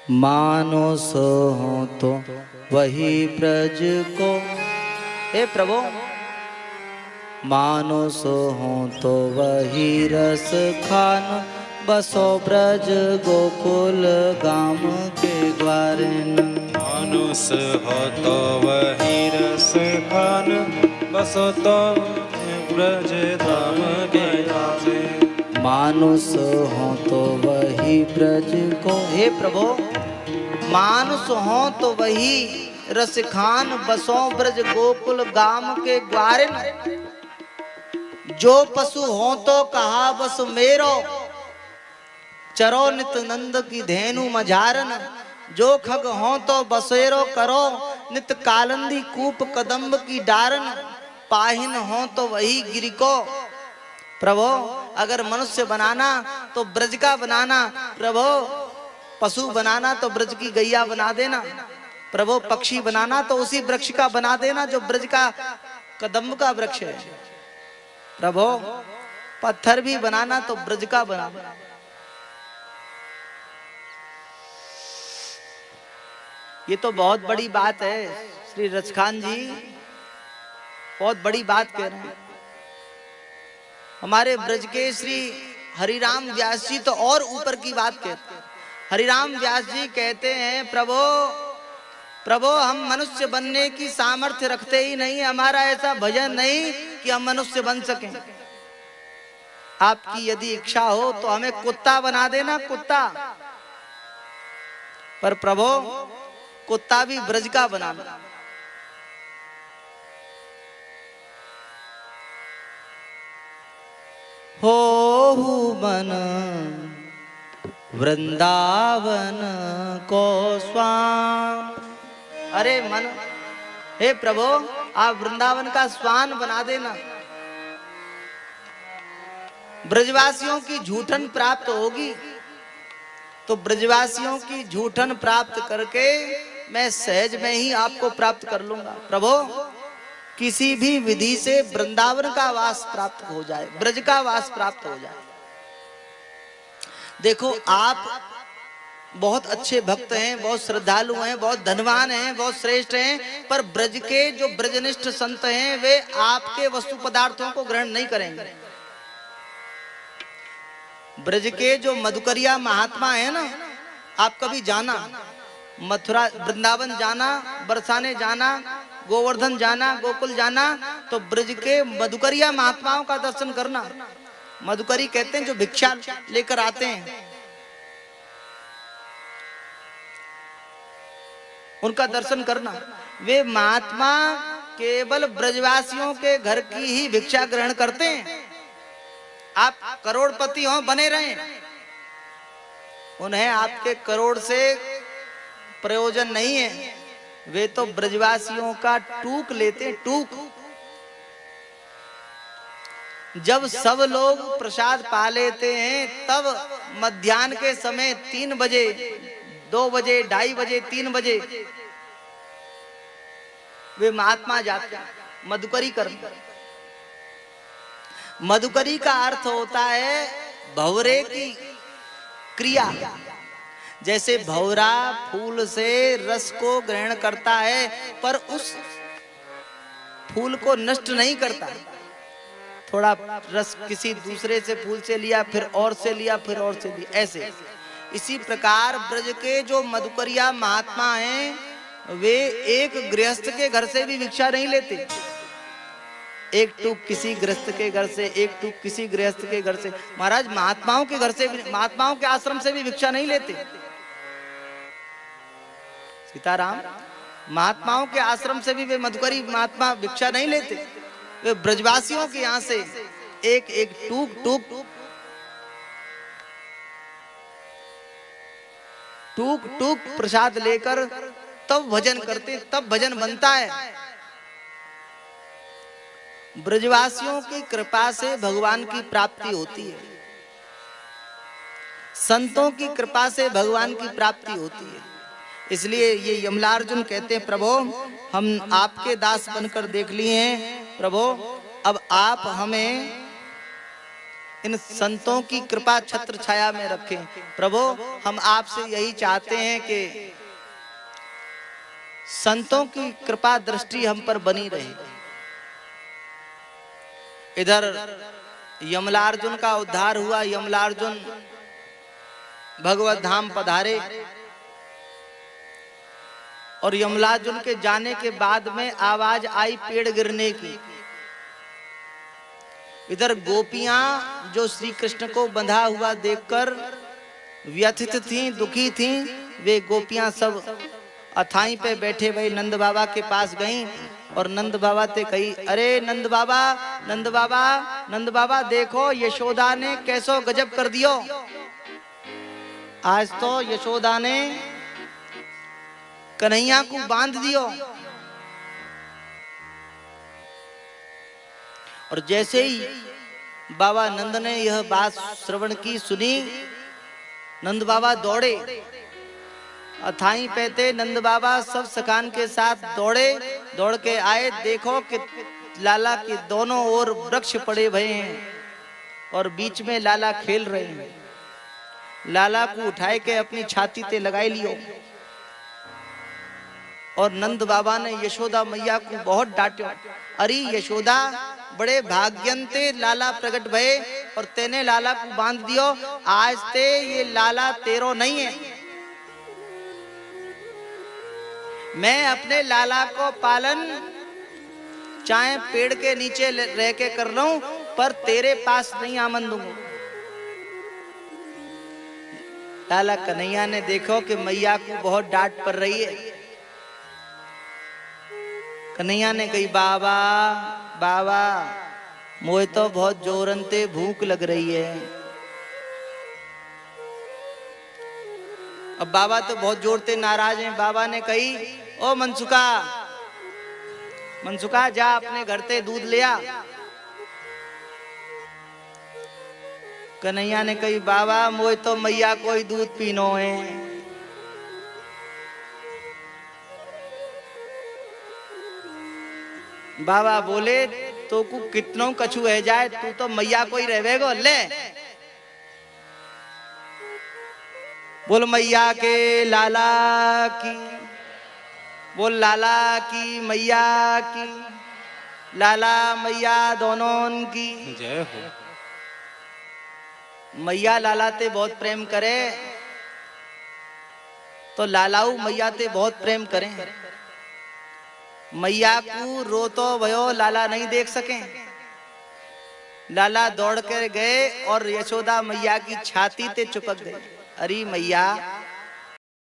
मानुष हो तो वही ब्रज को, हे प्रभु मानुष हो तो वही रस खान, बसो ब्रज गोकुल गाम के ग्वारिन। मानुष हो तो वही रस खान, बसो तो ब्रज धाम के ग्वारिन। मानुष हो तो वही ब्रज को, हे प्रभु मानुष हो तो वही रस खान, बसो ब्रज गोकुल गाम के ग्वारिन। जो पशु हो तो कहा बस मेरो, चरो नित नंद की धेनु मझारन। जो खग हो तो बसेरो करो, नित कालंदी कूप कदम्ब की डारन। पाहिन हो तो वही गिरि को, प्रभो अगर मनुष्य बनाना तो ब्रज का बनाना, प्रभो पशु बनाना तो ब्रज की गैया बना देना, प्रभो पक्षी बनाना तो उसी वृक्ष का बना देना जो ब्रज का कदम्ब का वृक्ष है। प्रभो पत्थर भी बनाना तो ब्रज का बना। ये तो बहुत बड़ी बात है श्री रचखान जी, बहुत बड़ी बात कह रहे हैं। हमारे ब्रज के श्री हरिराम व्यास जी तो और ऊपर की बात कहते हैं। हरिराम व्यास जी कहते हैं प्रभो प्रभो हम मनुष्य बनने की सामर्थ्य रखते ही नहीं, हमारा ऐसा भजन नहीं कि हम मनुष्य बन सकें। आपकी यदि इच्छा हो तो हमें कुत्ता बना देना, कुत्ता। पर प्रभो कुत्ता भी ब्रज का बनाना। हो मन वृंदावन को स्वान। अरे मन, हे प्रभु आप वृंदावन का स्वान बना देना। ब्रजवासियों की झूठन प्राप्त होगी तो ब्रजवासियों की झूठन प्राप्त करके मैं सहज में ही आपको प्राप्त कर लूंगा। प्रभु किसी भी विधि से वृंदावन का वास प्राप्त हो जाए, ब्रज का वास प्राप्त हो जाए। देखो आप बहुत अच्छे भक्त हैं, बहुत श्रद्धालु हैं, बहुत धनवान हैं, बहुत श्रेष्ठ हैं, पर ब्रज के जो ब्रजनिष्ठ संत हैं वे आपके वस्तु पदार्थों को ग्रहण नहीं करेंगे। ब्रज के जो मधुकरिया महात्मा है ना, आप कभी जाना, मथुरा वृंदावन जाना, बरसाने जाना, गोवर्धन जाना, गोकुल जाना, तो ब्रज के मधुकरिया महात्माओं का दर्शन करना। मधुकरी कहते हैं जो भिक्षा लेकर आते हैं, उनका दर्शन करना। वे महात्मा केवल ब्रजवासियों के घर की ही भिक्षा ग्रहण करते हैं। आप करोड़पति हो बने रहें, उन्हें आपके करोड़ से प्रयोजन नहीं है। वे तो ब्रजवासियों का टूक लेते, टूक। जब सब लोग प्रसाद पा लेते हैं तब मध्याह्न के समय 3 बजे, 2 बजे, 2:30 बजे, 3 बजे वे महात्मा जाते हैं मधुकरी करने। मधुकरी का अर्थ होता है भंवरे की क्रिया। जैसे भंवरा फूल से रस को ग्रहण करता है पर उस फूल को नष्ट नहीं करता, थोड़ा रस किसी दूसरे से फूल से लिया, फिर और से लिया, फिर और से लिया, ऐसे। इसी प्रकार ब्रज के जो मधुकरिया महात्मा हैं वे एक गृहस्थ के घर से भी भिक्षा नहीं लेते। एक टूक किसी गृहस्थ के घर से, एक टूक किसी गृहस्थ के घर से। महाराज महात्माओं के घर से भी, महात्माओं के आश्रम से भी भिक्षा नहीं लेते। सीताराम, महात्माओं के आश्रम से भी वे मधुकरी महात्मा भिक्षा नहीं लेते। वे ब्रजवासियों के यहाँ से एक एक टूक टूक टूक टूक प्रसाद लेकर तब भजन करते, तब भजन बनता है। ब्रजवासियों की कृपा से भगवान की प्राप्ति होती है, संतों की कृपा से भगवान की प्राप्ति होती है। इसलिए ये यमलार्जुन कहते हैं प्रभु हम आपके दास बनकर देख लिए हैं, प्रभु अब आप हमें इन संतों की कृपा छत्र छाया में रखें। प्रभु हम आपसे यही चाहते हैं कि संतों की कृपा दृष्टि हम पर बनी रहे। इधर यमलार्जुन का उद्धार हुआ, यमलार्जुन भगवत धाम पधारे और यमलार्जुन के जाने के बाद में आवाज आई पेड़ गिरने की। इधर गोपियां जो श्री कृष्ण को बंधा हुआ देखकर व्यथित थीं, दुखी थीं, वे गोपियां सब अथाई पे बैठे हुए नंद बाबा के पास गईं और नंद बाबा से कही, अरे नंद बाबा, नंद बाबा, नंद बाबा देखो यशोदा ने कैसो गजब कर दियो। आज तो यशोदा ने कन्हैया को बांध दियो। और जैसे ही बाबा नंद ने यह बात श्रवण की, सुनी, नंद बाबा दौड़े, अथाई पे थे नंद बाबा सब सखान के साथ दौड़े, दौड़ के आए। देखो कि लाला के दोनों ओर वृक्ष पड़े भये हैं और बीच में लाला खेल रहे हैं। लाला को उठाए के अपनी छाती ते लगाई लियो और नंद बाबा ने यशोदा मैया को बहुत डांटो। अरे यशोदा, बड़े भाग्यंते लाला प्रकट भये और तेने लाला को बांध दियो। आज ते ये लाला तेरो नहीं है। मैं अपने लाला को पालन चाहे पेड़ के नीचे रह के कर लूं, पर तेरे पास नहीं आमन दूंगा। लाला कन्हैया ने देखो कि मैया को बहुत डांट पड़ रही है। कन्हैया ने कही, बाबा बाबा मोए तो बहुत जोरनते भूख लग रही है। अब बाबा तो बहुत जोर से नाराज हैं। बाबा ने कही, ओ मनसुखा, मनसुखा जा अपने घर से दूध ले आ। कन्हैया ने कही, बाबा मोए तो मैया को ही दूध पीनो है। बाबा बोले, तो को कितनों कछु है जाए, तू तो मैया को ही रहेगो। ले बोल मैया के लाला की, बोल लाला की मैया की, लाला मैया दोनों की जय हो। मैया लाला ते बहुत प्रेम करे तो लालाऊ मैया ते बहुत प्रेम करें। मैया को रोतो भयो लाला नहीं देख सके। लाला दौड़ कर गए और यशोदा मैया की छाती ते चिपक गए। अरे मैया,